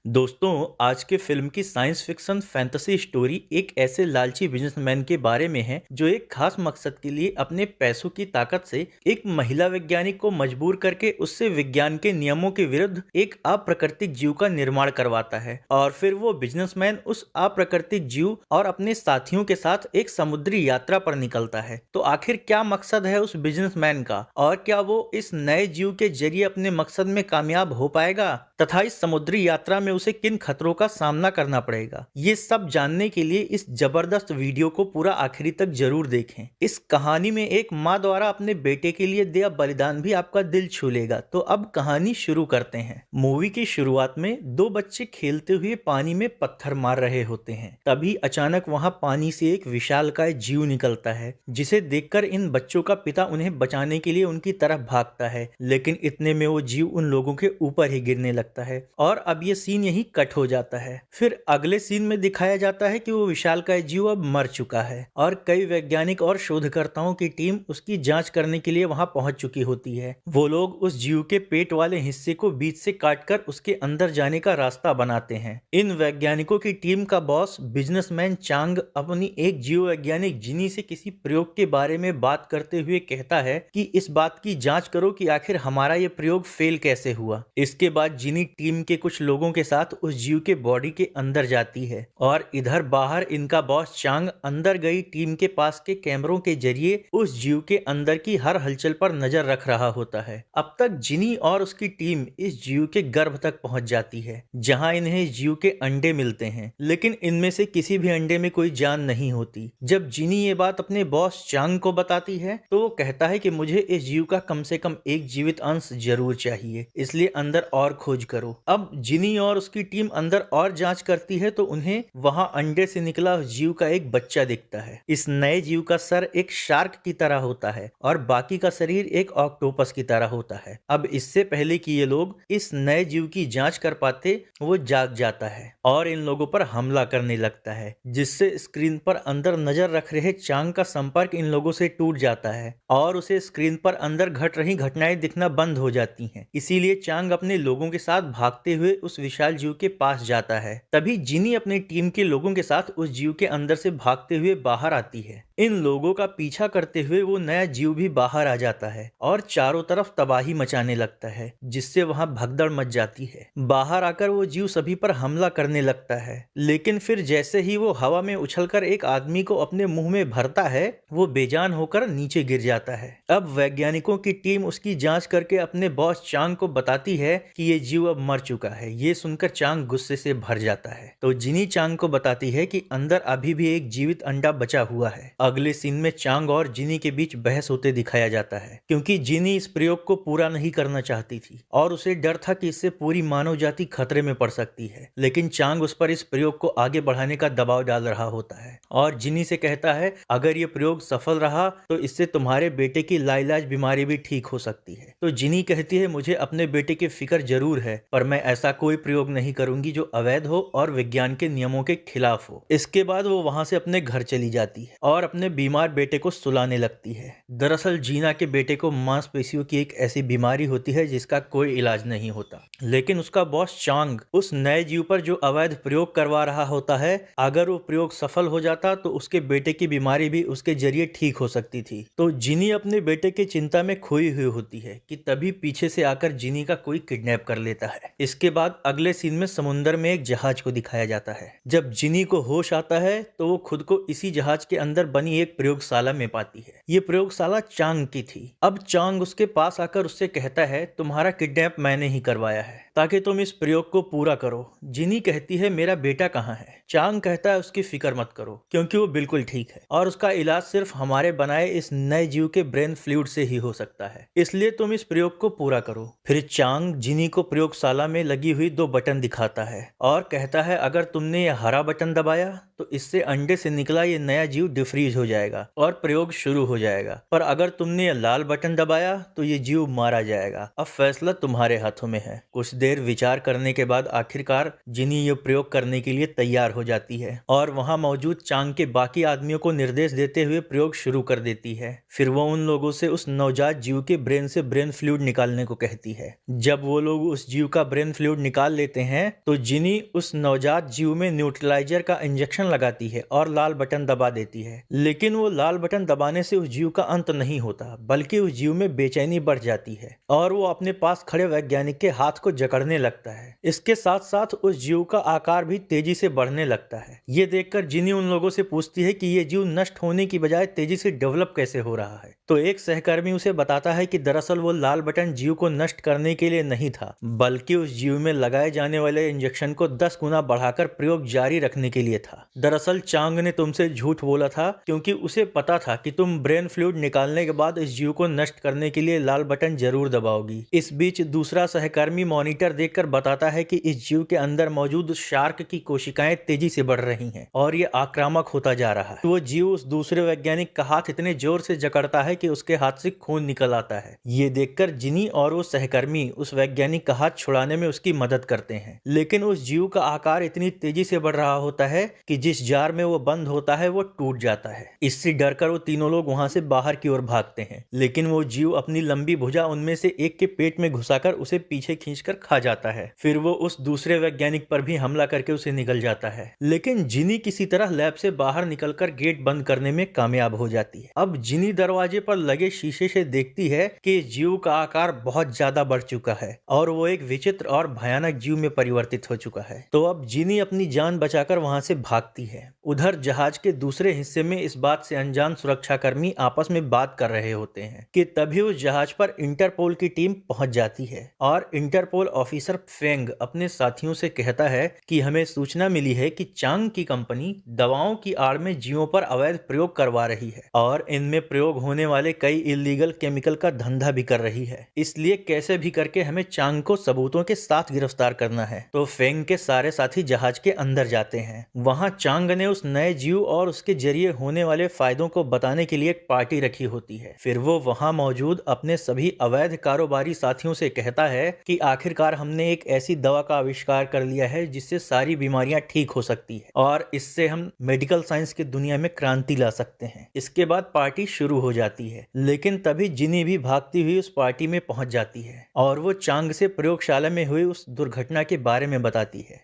दोस्तों, आज के फिल्म की साइंस फिक्शन फैंटेसी स्टोरी एक ऐसे लालची बिजनेसमैन के बारे में है जो एक खास मकसद के लिए अपने पैसों की ताकत से एक महिला वैज्ञानिक को मजबूर करके उससे विज्ञान के नियमों के विरुद्ध एक अप्राकृतिक जीव का निर्माण करवाता है और फिर वो बिजनेसमैन उस अप्राकृतिक जीव और अपने साथियों के साथ एक समुद्री यात्रा पर निकलता है। तो आखिर क्या मकसद है उस बिजनेसमैन का और क्या वो इस नए जीव के जरिए अपने मकसद में कामयाब हो पाएगा तथा इस समुद्री यात्रा में उसे किन खतरों का सामना करना पड़ेगा, ये सब जानने के लिए इस जबरदस्त वीडियो को पूरा आखिरी तक जरूर देखें। इस कहानी में एक माँ द्वारा अपने बेटे के लिए दिया बलिदान भी आपका दिल छू लेगा। तो अब कहानी शुरू करते हैं। मूवी की शुरुआत में दो बच्चे खेलते हुए पानी में पत्थर मार रहे होते हैं। तभी अचानक वहां पानी से एक विशालकाय जीव निकलता है, जिसे देखकर इन बच्चों का पिता उन्हें बचाने के लिए उनकी तरफ भागता है, लेकिन इतने में वो जीव उन लोगों के ऊपर ही गिरने लगता है और अब ये सीन यही कट हो जाता है। फिर अगले सीन में दिखाया जाता है कि वो विशालकाय जीव अब मर चुका है और कई वैज्ञानिक और शोधकर्ताओं की टीम उसकी जांच करने के लिए वहां पहुंच चुकी होती है। वो लोग उस जीव के पेट वाले हिस्से को बीच से काटकर उसके अंदर जाने का रास्ता बनाते हैं। इन वैज्ञानिकों की टीम का बॉस बिजनेसमैन चांग अपनी एक जीव वैज्ञानिक जिनी से किसी प्रयोग के बारे में बात करते हुए कहता है कि इस बात की जांच करो कि आखिर हमारा ये प्रयोग फेल कैसे हुआ। इसके बाद जिनी टीम के कुछ लोगों के साथ उस जीव के बॉडी के अंदर जाती है और इधर बाहर इनका बॉस चांग अंदर गई टीम के पास के कैमरों के जरिए उस जीव के अंदर की हर हलचल पर नजर रख रहा होता है। अब तक जिनी और उसकी टीम इस जीव के गर्भ तक पहुंच जाती है, जहां इन्हें जीव के अंडे मिलते हैं, लेकिन इनमें से किसी भी अंडे में कोई जान नहीं होती। जब जिनी ये बात अपने बॉस चांग को बताती है तो वो कहता है कि मुझे इस जीव का कम से कम एक जीवित अंश जरूर चाहिए, इसलिए अंदर और खोज करो। अब जिनी और उसकी टीम अंदर और जांच करती है तो उन्हें वहां अंडे से निकला जीव का एक बच्चा दिखता है। इस नए जीव का सर एक शार्क की तरह होता है और बाकी का शरीर एक ऑक्टोपस की तरह होता है। अब इससे पहले कि ये लोग इस नए जीव की जांच कर पाते, वो जाग जाता है और इन लोगों पर हमला करने लगता है, जिससे स्क्रीन पर अंदर नजर रख रहे चांग का संपर्क इन लोगों से टूट जाता है और उसे स्क्रीन पर अंदर घट रही घटनाएं दिखना बंद हो जाती हैं। इसीलिए चांग अपने लोगों के साथ भागते हुए उस विशाल जीव के पास जाता है। तभी जिनी अपनी टीम के लोगों के साथ उस जीव के अंदर से भागते हुए बाहर आती है। इन लोगों का पीछा करते हुए वो नया जीव भी बाहर आ जाता है और चारों तरफ तबाही मचाने लगता है, जिससे वहां भगदड़ मच जाती है। बाहर आकर वो जीव सभी पर हमला करने लगता है, लेकिन फिर जैसे ही वो हवा में उछलकर एक आदमी को अपने मुंह में भरता है, वो बेजान होकर नीचे गिर जाता है। अब वैज्ञानिकों की टीम उसकी जांच करके अपने बॉस चांग को बताती है कि ये जीव अब मर चुका है। ये सुनकर चांग गुस्से से भर जाता है तो जिनी चांग को बताती है कि अंदर अभी भी एक जीवित अंडा बचा हुआ है। अगले सीन में चांग और जिनी के बीच बहस होते दिखाया जाता है, क्योंकि जिनी इस प्रयोग को पूरा नहीं करना चाहती थी और उसे डर था कि इससे पूरी मानव जाति खतरे में पड़ सकती है, लेकिन चांग उस पर इस प्रयोग को आगे बढ़ाने का दबाव डाल रहा होता है और जिनी से कहता है अगर ये प्रयोग सफल रहा तो इससे तुम्हारे बेटे की लाइलाज बीमारी भी ठीक हो सकती है। तो जिनी कहती है मुझे अपने बेटे की फिक्र जरूर है, पर मैं ऐसा कोई प्रयोग नहीं करूंगी जो अवैध हो और विज्ञान के नियमों के खिलाफ हो। इसके बाद वो वहां से अपने घर चली जाती है और अपने बीमार बेटे को सुलाने लगती है। दरअसल जीना के बेटे को मांसपेशियों की एक ऐसी बीमारी होती है जिसका कोई इलाज नहीं होता, लेकिन उसका बॉस चांग उस नए जीव पर जो अवैध प्रयोग करवा रहा होता है, अगर वो प्रयोग सफल हो जाता तो उसके बेटे की बीमारी भी उसके जरिए ठीक हो सकती थी। तो जिनी अपने बेटे की चिंता में खोई हुई होती है कि तभी पीछे से आकर जिनी का कोई किडनैप कर लेता है। इसके बाद अगले सीन में समुद्र में एक जहाज को दिखाया जाता है। जब जिनी को होश आता है तो वो खुद को इसी जहाज के अंदर बनी एक प्रयोगशाला में पाती है। ये प्रयोगशाला चांग की थी। अब चांग उसके पास आकर उससे कहता है तुम्हारा किडनैप मैंने ही करवाया है ताकि तुम इस प्रयोग को पूरा करो। जिनी कहती है मेरा बेटा कहाँ है? चांग कहता है उसकी फिक्र मत करो, क्योंकि वो बिल्कुल ठीक है और उसका इलाज सिर्फ हमारे बनाए इस नए जीव के ब्रेन फ्लूइड से ही हो सकता है, इसलिए तुम इस प्रयोग को पूरा करो। फिर चांग जिनी को प्रयोगशाला में लगी हुई दो बटन दिखाता है और कहता है अगर तुमने ये हरा बटन दबाया तो इससे अंडे से निकला ये नया जीव डिफ्रीज हो जाएगा और प्रयोग शुरू हो जाएगा। पर अगर तुमने ये लाल बटन दबाया तो ये जीव मारा जाएगा। अब फैसला तुम्हारे हाथों में है। कुछ देर विचार करने के बाद आखिरकार जिनी ये प्रयोग करने के लिए तैयार हो जाती है और वहां मौजूद चांग के बाकी आदमियों को निर्देश देते हुए प्रयोग शुरू कर देती है। फिर वो उन लोगों से उस नवजात जीव के ब्रेन से ब्रेन फ्लूइड निकालने को कहती है। जब वो लोग उस जीव का ब्रेन फ्लूइड निकाल लेते हैं तो जिनी उस नवजात जीव में न्यूट्रलाइजर का इंजेक्शन लगाती है और लाल बटन दबा देती है। लेकिन वो लाल बटन दबाने से उस जीव का अंत नहीं होता, बल्कि उस जीव में बेचैनी बढ़ जाती है और वो अपने पास खड़े वैज्ञानिक के हाथ को जकड़ने लगता है। इसके साथ साथ उस जीव का आकार भी तेजी से बढ़ने लगता है। ये देखकर जिनी उन लोगों से पूछती है कि ये जीव नष्ट होने की बजाय तेजी से डेवलप कैसे हो रहा है। तो एक सहकर्मी उसे बताता है कि दरअसल वो लाल बटन जीव को नष्ट करने के लिए नहीं था, बल्कि उस जीव में लगाए जाने वाले इंजेक्शन को 10 गुना बढ़ाकर प्रयोग जारी रखने के लिए था। दरअसल चांग ने तुमसे झूठ बोला था क्योंकि उसे पता था कि तुम ब्रेन फ्लूइड निकालने के बाद इस जीव को नष्ट करने के लिए लाल बटन जरूर दबाओगी। इस बीच दूसरा सहकर्मी मॉनिटर देखकर बताता है कि इस जीव के अंदर मौजूद शार्क की कोशिकाएं तेजी से बढ़ रही हैं और ये आक्रामक होता जा रहा है। तो वो जीव उस दूसरे वैज्ञानिक का हाथ इतने जोर से जकड़ता है कि उसके हाथ से खून निकल आता है। ये देखकर जिनी और वो सहकर्मी उस वैज्ञानिक का हाथ छुड़ाने में उसकी मदद करते हैं, लेकिन उस जीव का आकार इतनी तेजी से बढ़ रहा होता है कि जिस जार में वो बंद होता है वो टूट जाता है। इससे डरकर वो तीनों लोग वहां से बाहर की ओर भागते हैं, लेकिन वो जीव अपनी लंबी भुजा उनमें से एक के पेट में घुसाकर उसे पीछे खींचकर खा जाता है। फिर वो उस दूसरे वैज्ञानिक पर भी हमला करके उसे निगल जाता है, लेकिन जिनी किसी तरह लैब से बाहर निकलकर गेट बंद करने में कामयाब हो जाती है। अब जिनी दरवाजे पर लगे शीशे से देखती है कि जीव का आकार बहुत ज्यादा बढ़ चुका है और वो एक विचित्र और भयानक जीव में परिवर्तित हो चुका है। तो अब जिनी अपनी जान बचाकर वहां से भागती है। उधर जहाज के दूसरे हिस्से में इस बात से अनजान सुरक्षाकर्मी आपस में बात कर रहे होते हैं कि तभी उस जहाज पर इंटरपोल की टीम पहुंच जाती है और इंटरपोल ऑफिसर फेंग अपने साथियों से कहता है कि हमें सूचना मिली है कि चांग की कंपनी दवाओं की आड़ में जीवों पर अवैध प्रयोग करवा रही है और इनमें प्रयोग होने वाले कई इलीगल केमिकल का धंधा भी कर रही है। इसलिए कैसे भी करके हमें चांग को सबूतों के साथ गिरफ्तार करना है। तो फेंग के सारे साथी जहाज के अंदर जाते हैं। वहां चांग ने उस नए जीव और उसके जरिए होने वाले फायदों को बताने के लिए एक पार्टी रखी होती है। फिर वो वहां मौजूद अपने सभी अवैध कारोबारी साथियों से कहता है कि आखिरकार हमने एक ऐसी दवा का आविष्कार कर लिया है जिससे सारी बीमारियां ठीक हो सकती है और इससे हम मेडिकल साइंस की दुनिया में क्रांति ला सकते हैं। इसके बाद पार्टी शुरू हो जाती है, लेकिन तभी जिनी भी भागती हुई उस पार्टी में पहुंच जाती है और वो चांग से प्रयोगशाला में हुई उस दुर्घटना के बारे में बताती है।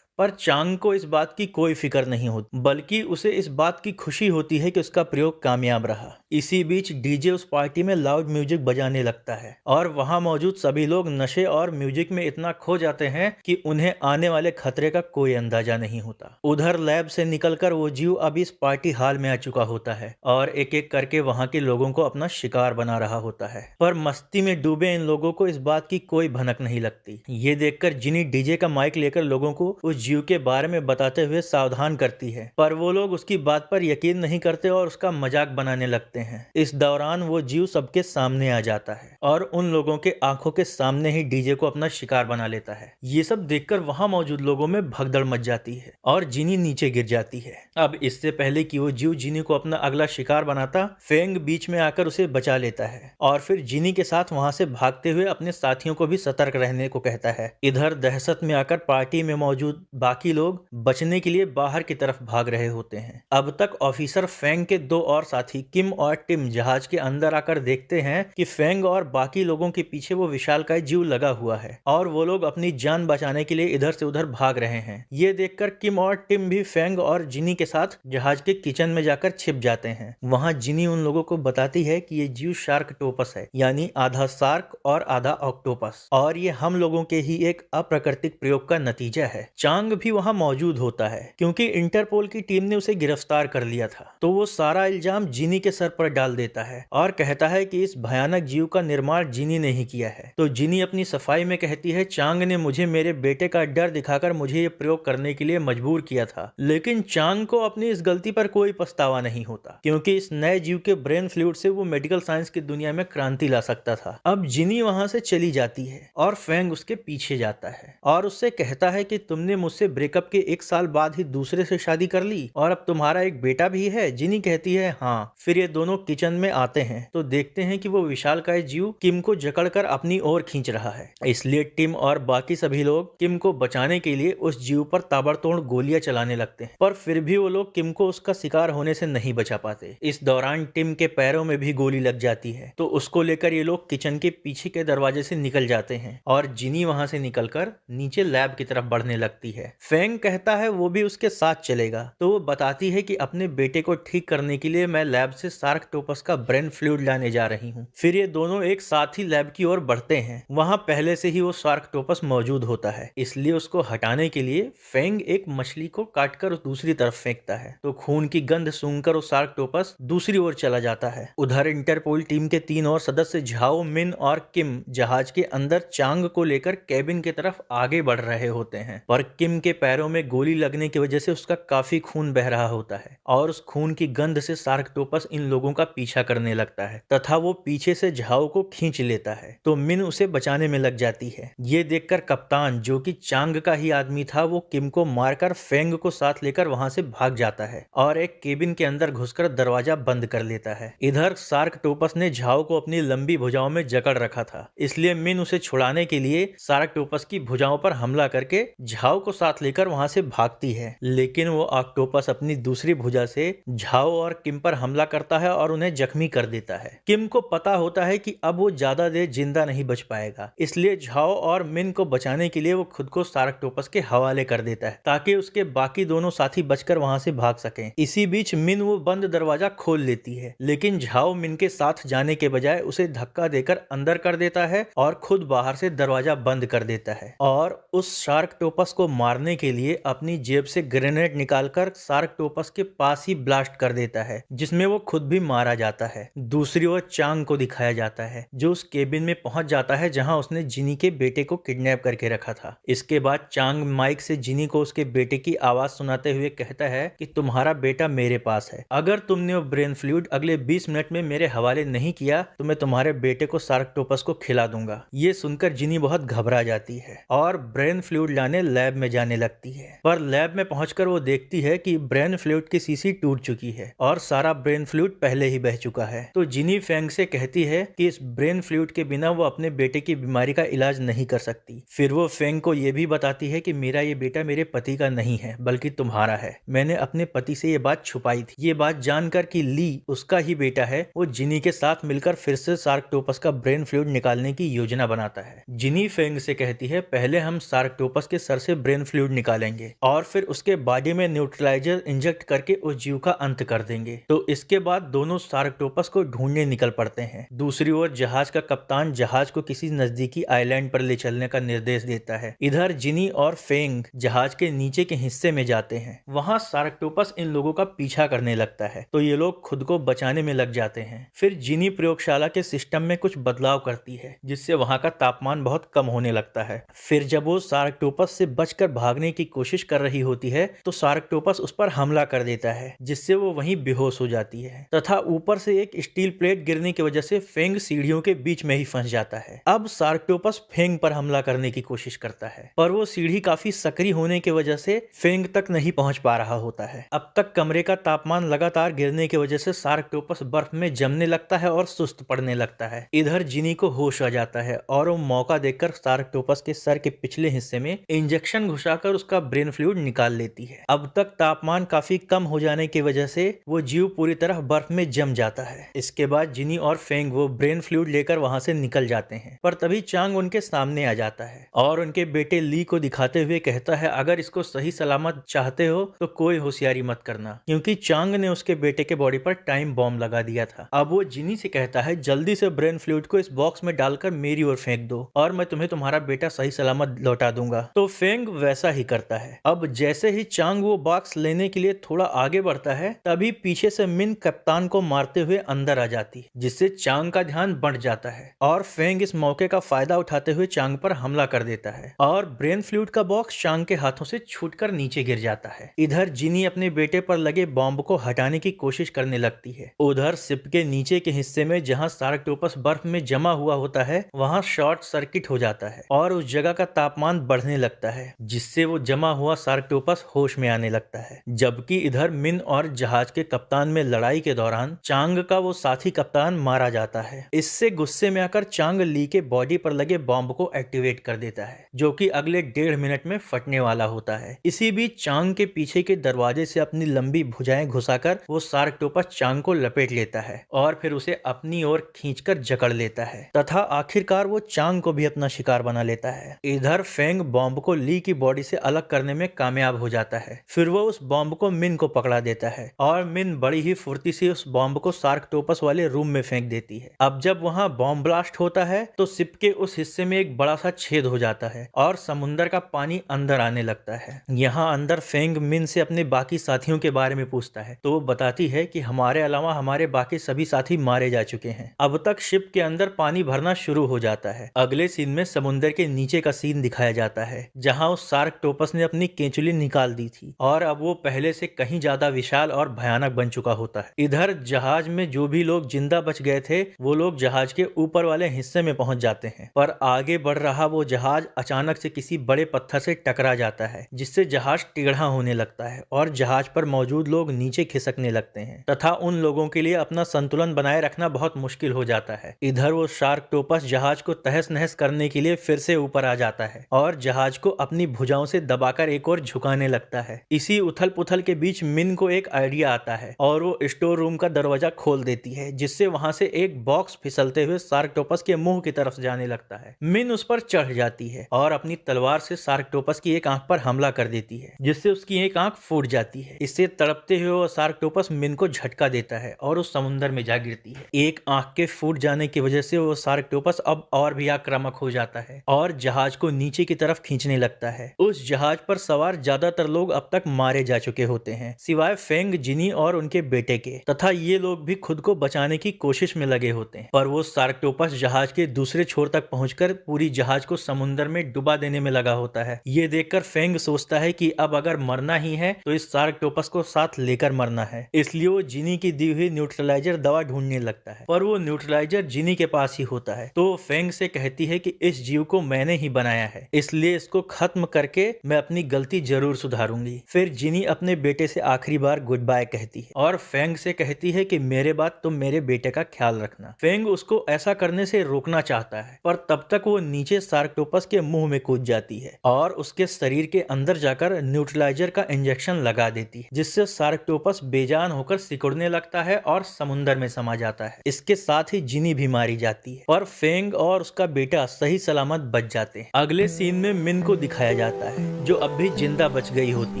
पर चांग को इस बात की कोई फिक्र नहीं होती, बल्कि उसे इस बात की खुशी होती है कि उसका प्रयोग कामयाब रहा। इसी बीच डीजे उस पार्टी में लाउड म्यूजिक बजाने लगता है और वहां मौजूद सभी लोग नशे और म्यूजिक में इतना खो जाते हैं कि उन्हें आने वाले खतरे का कोई अंदाजा नहीं होता। उधर लैब से निकलकर वो जीव अब इस पार्टी हॉल में आ चुका होता है और एक एक करके वहां के लोगों को अपना शिकार बना रहा होता है। पर मस्ती में डूबे इन लोगों को इस बात की कोई भनक नहीं लगती। ये देखकर जिनी डीजे का माइक लेकर लोगों को उस जीव के बारे में बताते हुए सावधान करती है, पर वो लोग उसकी बात पर यकीन नहीं करते और उसका मजाक बनाने लगते हैं। इस दौरान वो जीव सबके सामने आ जाता है और उन लोगों के आंखों के सामने ही डीजे को अपना शिकार बना लेता है। ये सब देखकर वहां मौजूद लोगों में भगदड़ मच जाती है और जिनी नीचे गिर जाती है। अब इससे पहले कि वो जीव जिनी को अपना अगला शिकार बनाता, फेंग बीच में आकर उसे बचा लेता है और फिर जिनी के साथ वहां से भागते हुए अपने साथियों को भी सतर्क रहने को कहता है। इधर दहशत में आकर पार्टी में मौजूद बाकी लोग बचने के लिए बाहर की तरफ भाग रहे होते हैं। अब तक ऑफिसर फेंग के दो और साथी किम और टिम जहाज के अंदर आकर देखते हैं कि फेंग और बाकी लोगों के पीछे वो विशालकाय जीव लगा हुआ है और वो लोग अपनी जान बचाने के लिए इधर से उधर भाग रहे हैं। ये देखकर किम और टिम भी फेंग और जिनी के साथ जहाज के किचन में जाकर छिप जाते हैं। वहां जिनी उन लोगों को बताती है कि ये जीव शार्कटोपस है, यानी आधा शार्क और आधा ऑक्टोपस, और ये हम लोगों के ही एक अप्राकृतिक प्रयोग का नतीजा है। चांग भी वहां मौजूद होता है क्योंकि इंटरपोल की टीम ने उसे गिरफ्तार कर लिया था, तो वो सारा इल्जाम जिनी के सर पर डाल देता है और कहता है कि इस भयानक जीव का निर्माण जिनी ने ही किया है। तो जिनी अपनी सफाई में कहती है, चांग ने मुझे मेरे बेटे का डर दिखाकर मुझे ये प्रयोग करने के लिए मजबूर किया था। लेकिन चांग को अपनी इस गलती पर कोई पछतावा नहीं होता, क्योंकि इस नए जीव के ब्रेन फ्लूइड से वो मेडिकल साइंस की दुनिया में क्रांति ला सकता था। अब जिनी वहां से चली जाती है और फेंग उसके पीछे जाता है और उससे कहता है कि तुमने मुझसे ब्रेकअप के 1 साल बाद ही दूसरे से शादी कर ली और अब तुम्हारा एक बेटा भी है। जिनी कहती है हाँ। फिर ये दोनों किचन में आते हैं तो देखते हैं कि वो विशालकाय जीव किम को जकड़कर अपनी ओर खींच रहा है। इसलिए टिम और बाकी सभी लोग किम को बचाने के लिए उस जीव पर ताबड़तोड़ गोलियां चलाने लगते हैं, पर फिर भी वो लोग किम को उसका शिकार होने से नहीं बचा पाते। इस दौरान टिम के पैरों में भी गोली लग जाती है, तो उसको लेकर ये लोग किचन के पीछे के दरवाजे से निकल जाते हैं और जिनी वहां से निकलकर नीचे लैब की तरफ बढ़ने लगती है। फेंग कहता है वो भी उसके साथ चलेगा, तो वो बताती है कि अपने बेटे को ठीक करने के लिए मैं लैब से सार्कटोपस का ब्रेन फ्लूइड लाने जा रही हूँ। फिर ये दोनों एक साथ ही लैब की ओर बढ़ते हैं। वहां पहले से ही वो सार्कटोपस मौजूद होता है, इसलिए उसको हटाने के लिए फेंग एक मछली को काटकर दूसरी तरफ फेंकता है, तो खून की गंध सूंघकर वो सार्कटोपस दूसरी ओर चला जाता है। उधर इंटरपोल टीम के 3 और सदस्य झाओ, मिन और किम जहाज के अंदर चांग को लेकर कैबिन की तरफ आगे बढ़ रहे होते हैं, पर किम के पैरों में गोली लगने की वजह से उसका काफी खून बह रहा होता है और उस खून की गंध से सार्कटोपस इन लोगों का पीछा करने लगता है तथा वो पीछे से झाओ को खींच लेता है, तो मिन उसे बचाने में लग जाती है। ये देखकर कप्तान, जो कि चांग का ही आदमी था, वो किम को मारकर फेंग को साथ लेकर वहां से भाग जाता है और एक केबिन के अंदर घुसकर दरवाजा बंद कर लेता है। इधर सार्कटोपस ने झाओ को अपनी लंबी भुजाओं में जकड़ रखा था, इसलिए मिन उसे छुड़ाने के लिए सार्कटोपस की भुजाओं पर हमला करके झाओ को साथ लेकर वहां से भागती है। लेकिन वो ऑक्टोपस अपनी दूसरी भुजा से झाओ और किम पर हमला करता है और उन्हें जख्मी कर देता है। किम को पता होता है कि अब वो ज्यादा देर जिंदा नहीं बच पाएगा, इसलिए झाओ और मिन को बचाने के लिए वो खुद को सार्कटोपस के हवाले कर देता है ताकि उसके बाकी दोनों साथी बचकर वहां से भाग सकें। इसी बीच मिन वो बंद दरवाजा खोल लेती है, लेकिन झाओ मिन के साथ जाने के बजाय उसे धक्का देकर अंदर कर देता है और खुद बाहर से दरवाजा बंद कर देता है और उस सार्कटोपस को मारने के लिए अपनी जेब से ग्रेनेड निकालकर सार्कटोपस के पास ही ब्लास्ट कर देता है, जिसमें वो खुद भी मारा जाता है। दूसरी ओर चांग को दिखाया जाता है, जो उस केबिन में पहुंच जाता है जहां उसने जिनी के बेटे को किडनैप करके रखा था। इसके बाद चांग माइक से जिनी को उसके बेटे की आवाज सुनाते हुए कहता है कि तुम्हारा बेटा मेरे पास है, अगर तुमने वो ब्रेन फ्लूइड अगले 20 मिनट में मेरे हवाले नहीं किया तो मैं तुम्हारे बेटे को सार्कटोपस को खिला दूंगा। ये सुनकर जिनी बहुत घबरा जाती है और ब्रेन फ्लूइड लाने लैब में जाने लगती है, पर लैब में पहुंचकर वो देखती है कि ब्रेन फ्लूइड की शीशी टूट चुकी है और सारा ब्रेन फ्लूइड पहले ही बह चुका है। तो जिनी फेंग से कहती है कि इस ब्रेन फ्लूइड के बिना वो अपने बेटे की बीमारी का इलाज नहीं कर सकती। फिर वो फेंग को ये भी बताती है कि मेरा ये बेटा मेरे पति का नहीं है बल्कि तुम्हारा है, मैंने अपने पति से ये बात छुपाई थी। ये बात जानकर कि ली उसका ही बेटा है, वो जिनी के साथ मिलकर फिर से सार्कटोपस का ब्रेन फ्लूइड निकालने की योजना बनाता है। जिनी फेंग से कहती है पहले हम सार्कटोपस के सर से ब्रेन फ्लूइड निकालेंगे और फिर उसके बॉडी में न्यूट्रलाइजर इंजेक्ट करके उस जीव का अंत कर देंगे। तो इसके बाद दोनों सार्कटोपस को ढूंढने निकल पड़ते हैं। दूसरी ओर जहाज का कप्तान जहाज को किसी नजदीकी आइलैंड पर ले चलने का निर्देश देता है। इधर जिनी और फेंग जहाज के नीचे के हिस्से में जाते हैं। वहां सार्कटोपस इन लोगों का पीछा करने लगता है, तो ये लोग खुद को बचाने में लग जाते हैं। फिर जिनी प्रयोगशाला के सिस्टम में कुछ बदलाव करती है, जिससे वहां का तापमान बहुत कम होने लगता है। फिर जब वो सार्कटोपस से बचकर भागने की कोशिश कर रही होती है तो सार्कटोपस उस पर हमला कर देता है, जिससे वो वहीं बेहोश हो जाती है तथा ऊपर से एक स्टील प्लेट गिरने की वजह से फेंग सीढ़ियों के बीच में ही फंस जाता है। अब सार्कटोपस फेंग पर हमला करने की कोशिश करता है, पर वो सीढ़ी काफी सकरी होने की वजह से फेंग तक नहीं पहुंच पा रहा होता है। अब तक कमरे का तापमान लगातार गिरने की वजह से सार्कटोपस बर्फ में जमने लगता है और सुस्त पड़ने लगता है। इधर जिनी को होश आ जाता है और वो मौका देखकर सार्कटोपस के सर के पिछले हिस्से में इंजेक्शन घुसाकर उसका ब्रेन फ्लूइड निकाल लेती है। अब तक तापमान काफी कम हो जाने की वजह से वो जीव पूरी तरह बर्फ में जम जाता है। इसके बाद जिनी और फेंग वो ब्रेन फ्लूइड लेकर वहां से निकल जाते हैं, पर तभी चांग उनके सामने आ जाता है और उनके बेटे ली को दिखाते हुए कहता है अगर इसको सही सलामत चाहते हो तो कोई होशियारी मत करना, क्योंकि चांग ने उसके बेटे के बॉडी पर टाइम बॉम्ब लगा दिया था। अब वो जिनी से कहता है जल्दी से ब्रेन फ्लूइड को इस बॉक्स में डालकर मेरी ओर फेंक दो और मैं तुम्हें तुम्हारा बेटा सही सलामत लौटा दूंगा। तो फेंग वैसा ही करता है। अब जैसे ही चांग वो बॉक्स लेने के लिए थोड़ा आगे बढ़ता है, तभी पीछे से मिन कप्तान को मारते हुए अंदर आ जाती है, जिससे चांग का ध्यान बढ़ जाता है और फेंग इस मौके का फायदा उठाते हुए चांग पर हमला कर देता है और ब्रेन फ्लूइड का बॉक्स चांग के हाथों से छूटकर नीचे गिर जाता है। इधर जिनी अपने बेटे पर लगे बॉम्ब को हटाने की कोशिश करने लगती है। उधर शिप के नीचे के हिस्से में जहां सार्कटोपस बर्फ में जमा हुआ होता है वहां शॉर्ट सर्किट हो जाता है और उस जगह का तापमान बढ़ने लगता है, जिससे वो जमा हुआ सार्कटोपस होश में आने लगता है। जबकि इधर मिन और जहाज के कप्तान में लड़ाई के दौरान चांग का वो साथी कप्तान मारा जाता है। इससे गुस्से में आकर चांग ली के बॉडी पर लगे बॉम्ब को एक्टिवेट कर देता है, जो कि अगले 1.5 मिनट में फटने वाला होता है। इसी बीच चांग के पीछे के दरवाजे से अपनी लंबी भुजाएं घुसाकर वो सार्कटोपस चांग को लपेट लेता है और फिर उसे अपनी ओर खींचकर जकड़ लेता है तथा आखिरकार वो चांग को भी अपना शिकार बना लेता है। इधर फेंग बॉम्ब को ली की बॉडी से अलग करने में कामयाब हो जाता है। फिर वो उस बॉम्ब को मिन को पकड़ा देता है और मिन बड़ी ही फुर्ती से उस बॉम्ब को सार्कटोपस वाले रूम में फेंक देती है। अब जब वहां बॉम्ब ब्लास्ट होता है तो शिप के उस हिस्से में एक बड़ा सा छेद हो जाता है और समुंदर का पानी अंदर आने लगता है। यहाँ अंदर फेंग मिन से अपने बाकी साथियों के बारे में पूछता है तो वो बताती है कि हमारे अलावा हमारे बाकी सभी साथी मारे जा चुके हैं। अब तक शिप के अंदर पानी भरना शुरू हो जाता है। अगले सीन में समुंदर के नीचे का सीन दिखाया जाता है जहाँ उस सार्कटोपस ने अपनी केंचुली निकाल दी थी और अब वो पहले से कहीं ज्यादा विशाल और भयानक बन चुका होता है। इधर जहाज में जो भी लोग जिंदा बच गए थे वो लोग जहाज के ऊपर वाले हिस्से में पहुंच जाते हैं, पर आगे बढ़ रहा वो जहाज अचानक से किसी बड़े पत्थर से टकरा जाता है, जिससे जहाज टेढ़ा होने लगता है और जहाज पर मौजूद लोग नीचे खिसकने लगते हैं तथा उन लोगों के लिए अपना संतुलन बनाए रखना बहुत मुश्किल हो जाता है। इधर वो शार्कटोपस जहाज को तहस नहस करने के लिए फिर से ऊपर आ जाता है और जहाज को अपनी भुजाओं से दबाकर एक और झुकाने लगता है। इसी उथल पुथल के बीच मिन को एक आइडिया आता है और वो स्टोर रूम का दरवाजा खोल देती है, जिससे वहां से एक बॉक्स फिसलते हुए सार्कटोपस के मुंह की तरफ जाने लगता है। मिन उस पर चढ़ जाती है और अपनी तलवार से सार्कटोपस की एक आंख पर हमला कर देती है, जिससे उसकी एक आंख फूट जाती है। इससे तड़पते हुए वो सार्कटोपस मिन को झटका देता है और उस समुद्र में जा गिरती है। एक आंख के फूट जाने की वजह से वो सार्कटोपस अब और भी आक्रामक हो जाता है और जहाज को नीचे की तरफ खींचने लगता है। उस जहाज पर सवार ज्यादातर लोग अब तक मारे जा चुके होते हैं, सिवाय फेंग, जिनी और उनके बेटे के, तथा ये लोग भी खुद को बचाने की कोशिश में लगे होते हैं। पर वो सार्कटोपस जहाज के दूसरे छोर तक पहुंचकर पूरी जहाज को समुद्र में डुबा देने में लगा होता है। ये देखकर फेंग सोचता है कि अब अगर मरना ही है तो इस सार्कटोपस को साथ लेकर मरना है, इसलिए वो जिनी की दी हुई न्यूट्रलाइजर दवा ढूंढने लगता है। पर वो न्यूट्रलाइजर जिनी के पास ही होता है, तो फेंग से कहती है कि इस जीव को मैंने ही बनाया है, इसलिए इसको खत्म करके मैं अपनी गलती जरूर सुधारूंगी। फिर जिनी अपने बेटे से आखिरी बार गुड बाय कहती है और फेंग से कहती है कि मेरे बाद तुम मेरे बेटे का ख्याल रखना। फेंग उसको ऐसा करने से रोकना चाहता है, पर तब तक वो नीचे सार्कटोपस के मुंह में कूद जाती है और उसके शरीर के अंदर जाकर न्यूट्रलाइजर का इंजेक्शन लगा देती है, जिससे सार्कटोपस बेजान होकर सिकुड़ने लगता है और समुद्र में समा जाता है। इसके साथ ही जिनी भी मारी जाती है, पर फेंग और उसका बेटा सही सलामत बच जाते हैं। अगले सीन में मिन को दिखाया जाता है, जो अब भी जिंदा बच गई होती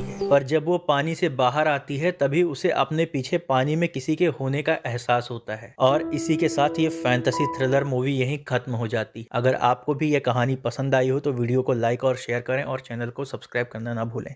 है, पर जब वो पानी से बाहर आती है तभी उसे अपने पीछे पानी में किसी के होने का एहसास होता है। और इसी के साथ ये फैंटेसी थ्रिलर मूवी यहीं खत्म हो जाती। अगर आपको भी ये कहानी पसंद आई हो तो वीडियो को लाइक और शेयर करें और चैनल को सब्सक्राइब करना ना भूलें।